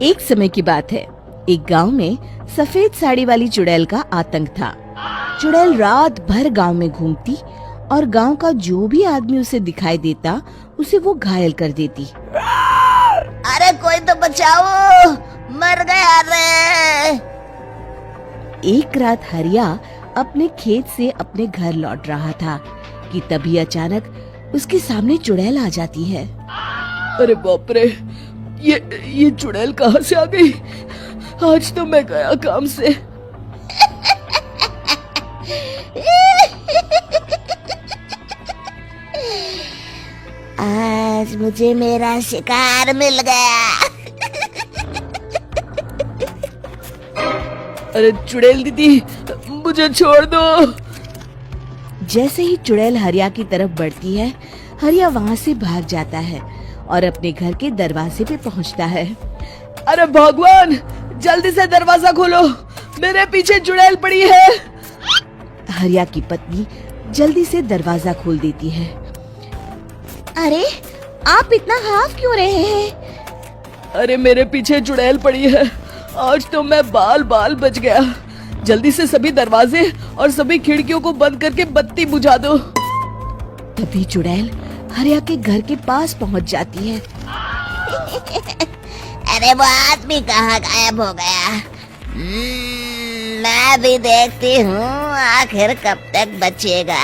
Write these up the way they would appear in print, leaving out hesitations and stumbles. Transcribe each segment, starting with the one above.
एक समय की बात है, एक गांव में सफेद साड़ी वाली चुड़ैल का आतंक था। चुड़ैल रात भर गांव में घूमती और गांव का जो भी आदमी उसे दिखाई देता उसे वो घायल कर देती। अरे कोई तो बचाओ, मर गया रे। एक रात हरिया अपने खेत से अपने घर लौट रहा था कि तभी अचानक उसके सामने चुड़ैल आ जाती है। अरे बाप रे, ये चुड़ैल कहाँ से आ गई? आज तो मैं गया काम से। आज मुझे मेरा शिकार मिल गया। अरे चुड़ैल दीदी, मुझे छोड़ दो। जैसे ही चुड़ैल हरिया की तरफ बढ़ती है, हरिया वहाँ से भाग जाता है और अपने घर के दरवाजे पे पहुँचता है। अरे भगवान, जल्दी से दरवाजा खोलो, मेरे पीछे चुड़ैल पड़ी है। हरिया की पत्नी जल्दी से दरवाजा खोल देती है। अरे आप इतना हाफ क्यों रहे हैं? अरे मेरे पीछे चुड़ैल पड़ी है, आज तो मैं बाल बाल बच गया। जल्दी से सभी दरवाजे और सभी खिड़कियों को बंद करके बत्ती बुझा दो। तभी चुड़ैल हरिया के घर के पास पहुंच जाती है। अरे वो आदमी कहाँ गायब हो गया? मैं भी देखती हूँ आखिर कब तक बचेगा।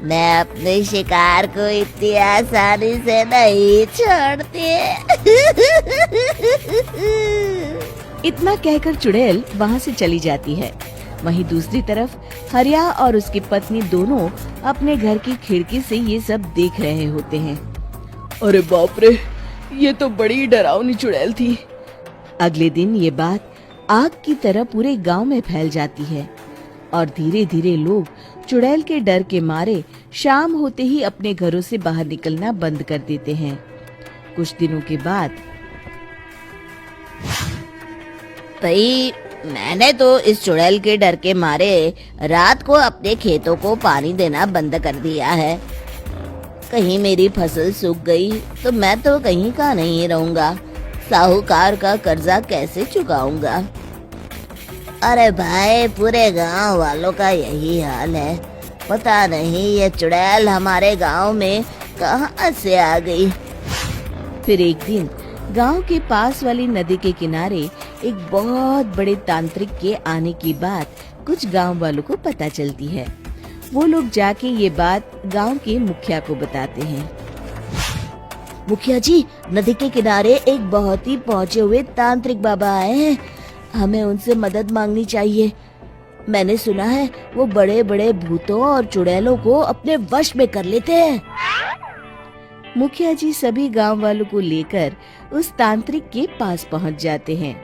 मैं अपने शिकार को इतनी आसानी से नहीं छोड़ती। इतना कहकर चुड़ैल वहाँ से चली जाती है। वहीं दूसरी तरफ हरिया और उसकी पत्नी दोनों अपने घर की खिड़की से ये सब देख रहे होते हैं। अरे बाप रे, ये तो बड़ी डरावनी चुड़ैल थी। अगले दिन ये बात आग की तरह पूरे गांव में फैल जाती है और धीरे धीरे लोग चुड़ैल के डर के मारे शाम होते ही अपने घरों से बाहर निकलना बंद कर देते हैं। कुछ दिनों के बाद भाई, मैंने तो इस चुड़ैल के डर के मारे रात को अपने खेतों को पानी देना बंद कर दिया है। कहीं मेरी फसल सूख गई तो मैं तो कहीं का नहीं रहूंगा। साहूकार का कर्जा कैसे चुकाऊंगा? अरे भाई, पूरे गांव वालों का यही हाल है। पता नहीं ये चुड़ैल हमारे गांव में कहां से आ गई। फिर एक दिन गांव के पास वाली नदी के किनारे एक बहुत बड़े तांत्रिक के आने की बात कुछ गांव वालों को पता चलती है। वो लोग जाके ये बात गांव के मुखिया को बताते हैं। मुखिया जी, नदी के किनारे एक बहुत ही पहुंचे हुए तांत्रिक बाबा आए हैं। हमें उनसे मदद मांगनी चाहिए। मैंने सुना है वो बड़े बड़े भूतों और चुड़ैलों को अपने वश में कर लेते हैं। मुखिया जी सभी गांव वालों को लेकर उस तांत्रिक के पास पहुंच जाते हैं।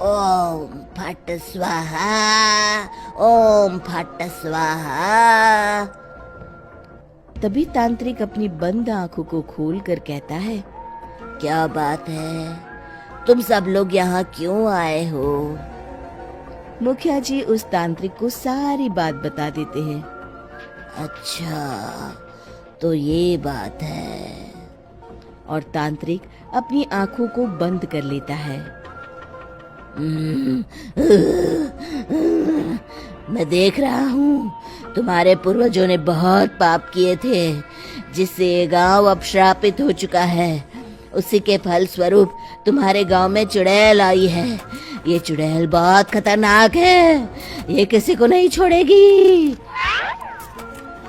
ओम फट स्वाहा, ओम फट स्वाहा। तभी तांत्रिक अपनी बंद आंखों को खोलकर कहता है, क्या बात है? तुम सब लोग यहाँ क्यों आए हो? मुखिया जी उस तांत्रिक को सारी बात बता देते हैं। अच्छा, तो ये बात है। और तांत्रिक अपनी आंखों को बंद कर लेता है। मैं देख रहा हूँ तुम्हारे पूर्वजों ने बहुत पाप किए थे, जिससे ये गांव अब श्रापित हो चुका है। उसी के फल स्वरूप तुम्हारे गांव में चुड़ैल आई है। ये चुड़ैल बहुत खतरनाक है, ये किसी को नहीं छोड़ेगी।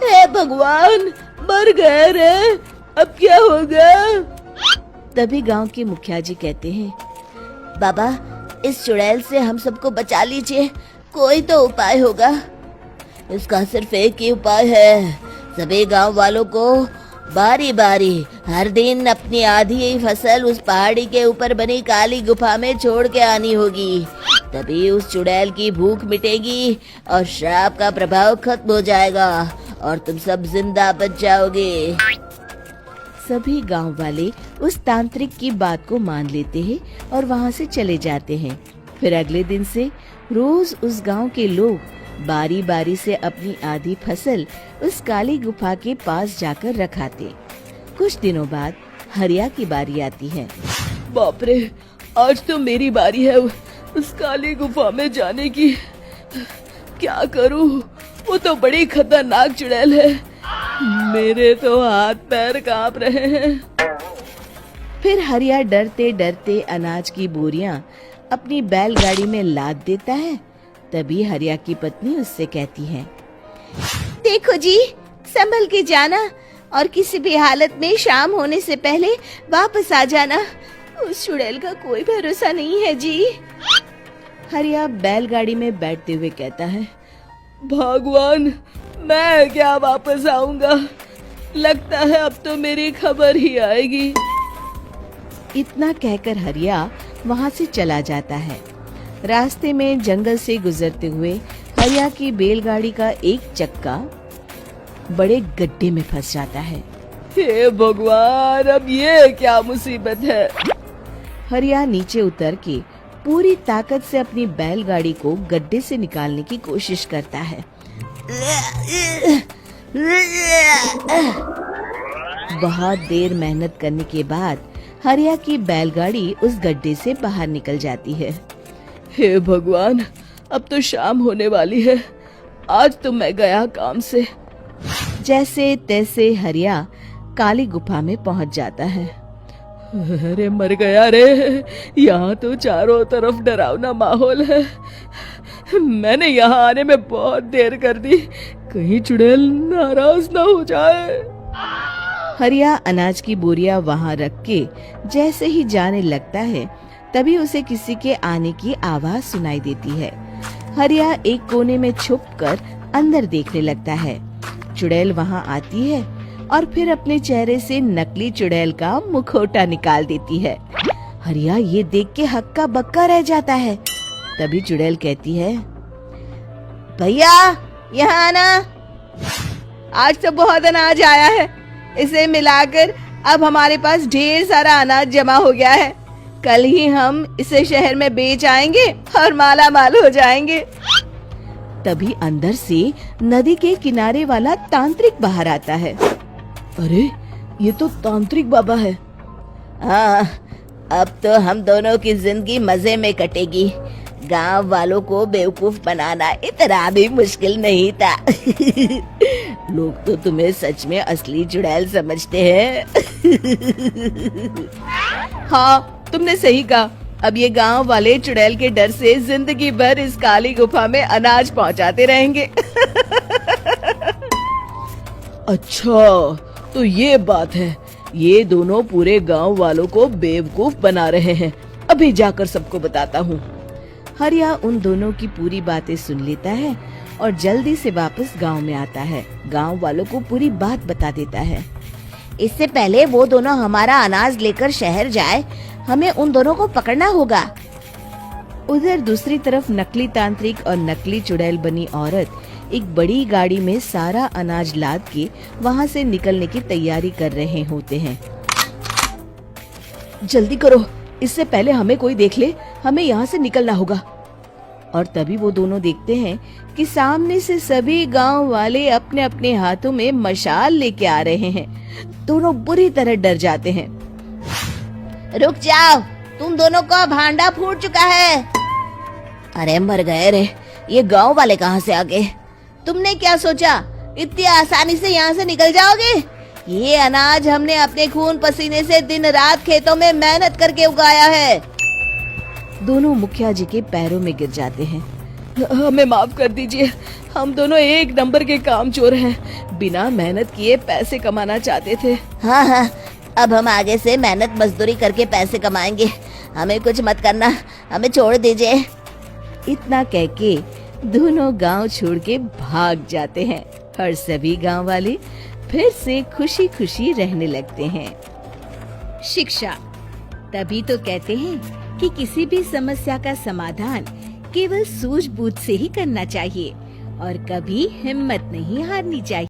हे भगवान, मर गए रे, अब क्या होगा? तभी गांव के मुखिया जी कहते हैं, बाबा, इस चुड़ैल से हम सबको बचा लीजिए। कोई तो उपाय होगा। इसका सिर्फ एक ही उपाय है। सभी गांव वालों को बारी बारी हर दिन अपनी आधी फसल उस पहाड़ी के ऊपर बनी काली गुफा में छोड़ के आनी होगी। तभी उस चुड़ैल की भूख मिटेगी और श्राप का प्रभाव खत्म हो जाएगा और तुम सब जिंदा बच जाओगे। सभी गांव वाले उस तांत्रिक की बात को मान लेते हैं और वहां से चले जाते हैं। फिर अगले दिन से रोज उस गांव के लोग बारी बारी से अपनी आधी फसल उस काली गुफा के पास जाकर रखाते। कुछ दिनों बाद हरिया की बारी आती है। बाप रे, आज तो मेरी बारी है उस काली गुफा में जाने की। क्या करूं? वो तो बड़ी खतरनाक चुड़ैल है। मेरे तो हाथ पैर कांप रहे हैं। फिर हरिया डरते डरते अनाज की बोरियां अपनी बैलगाड़ी में लाद देता है। तभी हरिया की पत्नी उससे कहती है, देखो जी, संभल के जाना और किसी भी हालत में शाम होने से पहले वापस आ जाना। उस चुड़ैल का कोई भरोसा नहीं है जी। हरिया बैलगाड़ी में बैठते हुए कहता है, भगवान, मैं क्या वापस आऊंगा? लगता है अब तो मेरी खबर ही आएगी। इतना कहकर हरिया वहां से चला जाता है। रास्ते में जंगल से गुजरते हुए हरिया की बैलगाड़ी का एक चक्का बड़े गड्ढे में फंस जाता है। हे भगवान, अब ये क्या मुसीबत है? हरिया नीचे उतर के पूरी ताकत से अपनी बैलगाड़ी को गड्ढे से निकालने की कोशिश करता है। बहुत देर मेहनत करने के बाद हरिया की बैलगाड़ी उस गड्ढे से बाहर निकल जाती है। हे भगवान, अब तो शाम होने वाली है। आज तो मैं गया काम से। जैसे तैसे हरिया काली गुफा में पहुंच जाता है। अरे मर गया रे, यहाँ तो चारों तरफ डरावना माहौल है। मैंने यहाँ आने में बहुत देर कर दी, कहीं चुड़ैल नाराज ना हो जाए। हरिया अनाज की बोरियां वहां रख के जैसे ही जाने लगता है, तभी उसे किसी के आने की आवाज सुनाई देती है। हरिया एक कोने में छुपकर अंदर देखने लगता है। चुड़ैल वहां आती है और फिर अपने चेहरे से नकली चुड़ैल का मुखौटा निकाल देती है। हरिया ये देख के हक्का बक्का रह जाता है। तभी चुड़ैल कहती है, भैया यहाँ आना। आज तो बहुत अनाज आया है, इसे मिलाकर अब हमारे पास ढेर सारा अनाज जमा हो गया है। कल ही हम इसे शहर में बेच आएंगे और माला माल हो जाएंगे। तभी अंदर से नदी के किनारे वाला तांत्रिक बाहर आता है। अरे, ये तो तांत्रिक बाबा है। हाँ, अब तो हम दोनों की जिंदगी मजे में कटेगी। गांव वालों को बेवकूफ बनाना इतना भी मुश्किल नहीं था। लोग तो तुम्हें सच में असली चुड़ैल समझते हैं। हाँ, तुमने सही कहा। अब ये गांव वाले चुड़ैल के डर से जिंदगी भर इस काली गुफा में अनाज पहुंचाते रहेंगे। अच्छा, तो ये बात है। ये दोनों पूरे गांव वालों को बेवकूफ बना रहे हैं। अभी जाकर सबको बताता हूँ। हरिया उन दोनों की पूरी बातें सुन लेता है और जल्दी से वापस गांव में आता है। गांव वालों को पूरी बात बता देता है। इससे पहले वो दोनों हमारा अनाज लेकर शहर जाए, हमें उन दोनों को पकड़ना होगा। उधर दूसरी तरफ नकली तांत्रिक और नकली चुड़ैल बनी औरत एक बड़ी गाड़ी में सारा अनाज लाद के वहां से निकलने की तैयारी कर रहे होते हैं। जल्दी करो, इससे पहले हमें कोई देख ले। हमें यहाँ से निकलना होगा। और तभी वो दोनों देखते हैं कि सामने से सभी गांव वाले अपने अपने हाथों में मशाल लेके आ रहे हैं। दोनों बुरी तरह डर जाते हैं। रुक जाओ, तुम दोनों का भांडा फूट चुका है। अरे मर गए रे, ये गांव वाले कहाँ से आ गए? तुमने क्या सोचा इतनी आसानी से यहाँ से निकल जाओगे? ये अनाज हमने अपने खून पसीने से दिन रात खेतों में मेहनत करके उगाया है। दोनों मुखिया जी के पैरों में गिर जाते हैं। हमें माफ कर दीजिए, हम दोनों एक नंबर के कामचोर हैं। बिना मेहनत किए पैसे कमाना चाहते थे। हाँ हाँ, अब हम आगे से मेहनत मजदूरी करके पैसे कमाएंगे। हमें कुछ मत करना, हमें छोड़ दीजिए। इतना कह के दोनों गांव छोड़ के भाग जाते हैं और सभी गांव वाले फिर से खुशी खुशी रहने लगते हैं। शिक्षा, तभी तो कहते हैं कि किसी भी समस्या का समाधान केवल सूझबूझ से ही करना चाहिए और कभी हिम्मत नहीं हारनी चाहिए।